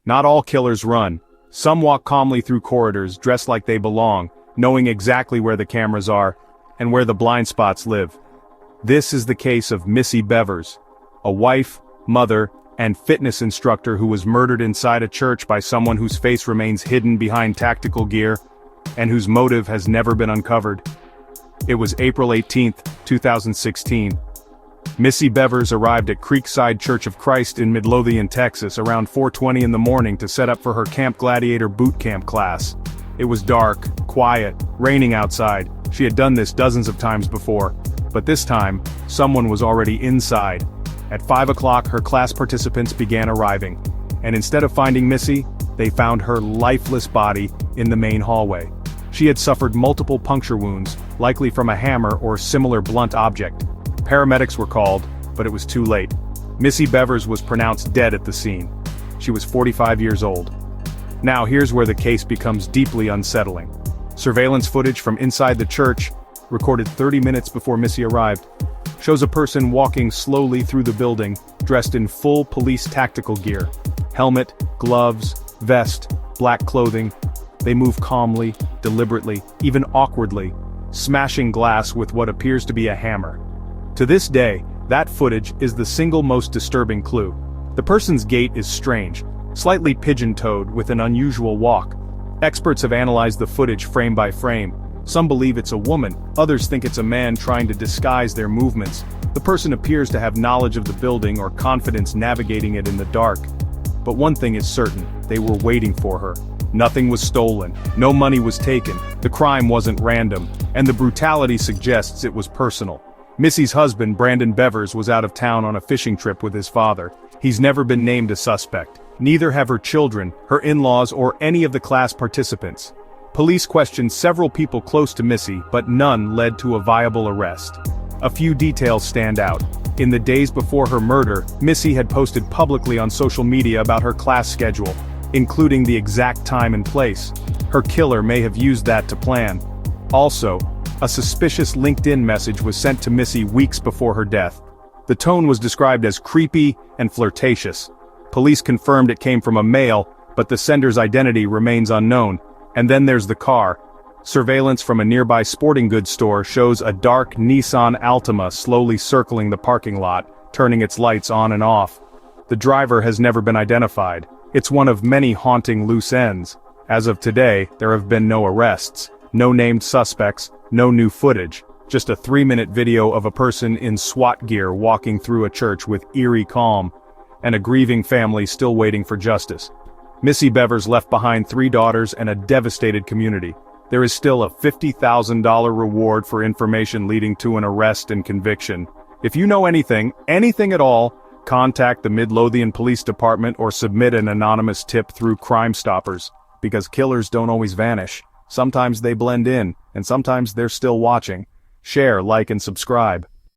Not all killers run. Some walk calmly through corridors, dressed like they belong, knowing exactly where the cameras are, and where the blind spots live. This is the case of Missy Bevers, a wife, mother, and fitness instructor who was murdered inside a church by someone whose face remains hidden behind tactical gear, and whose motive has never been uncovered. It was April 18, 2016. Missy Bevers arrived at Creekside Church of Christ in Midlothian, Texas around 4:20 in the morning to set up for her Camp Gladiator boot camp class. It was dark, quiet, raining outside. She had done this dozens of times before, but this time, someone was already inside. At 5 o'clock, her class participants began arriving, and instead of finding Missy, they found her lifeless body in the main hallway. She had suffered multiple puncture wounds, likely from a hammer or similar blunt object. Paramedics were called, but it was too late. Missy Bevers was pronounced dead at the scene. She was 45 years old. Now here's where the case becomes deeply unsettling. Surveillance footage from inside the church, recorded 30 minutes before Missy arrived, shows a person walking slowly through the building, dressed in full police tactical gear. Helmet, gloves, vest, black clothing. They move calmly, deliberately, even awkwardly, smashing glass with what appears to be a hammer. To this day, that footage is the single most disturbing clue. The person's gait is strange, slightly pigeon-toed with an unusual walk. Experts have analyzed the footage frame by frame. Some believe it's a woman, others think it's a man trying to disguise their movements. The person appears to have knowledge of the building or confidence navigating it in the dark. But one thing is certain, they were waiting for her. Nothing was stolen, no money was taken, the crime wasn't random, and the brutality suggests it was personal. Missy's husband, Brandon Bevers, was out of town on a fishing trip with his father. He's never been named a suspect. Neither have her children, her in-laws, or any of the class participants. Police questioned several people close to Missy, but none led to a viable arrest. A few details stand out. In the days before her murder, Missy had posted publicly on social media about her class schedule, including the exact time and place. Her killer may have used that to plan. Also, a suspicious LinkedIn message was sent to Missy weeks before her death. The tone was described as creepy and flirtatious. Police confirmed it came from a male, but the sender's identity remains unknown. And then there's the car. Surveillance from a nearby sporting goods store shows a dark Nissan Altima slowly circling the parking lot, turning its lights on and off. The driver has never been identified. It's one of many haunting loose ends. As of today, there have been no arrests, no named suspects, no new footage, just a 3-minute video of a person in SWAT gear walking through a church with eerie calm, and a grieving family still waiting for justice. Missy Bevers left behind 3 daughters and a devastated community. There is still a $50,000 reward for information leading to an arrest and conviction. If you know anything at all, contact the Midlothian Police Department or submit an anonymous tip through Crime Stoppers, because killers don't always vanish. Sometimes they blend in, and sometimes they're still watching. Share, like, and subscribe.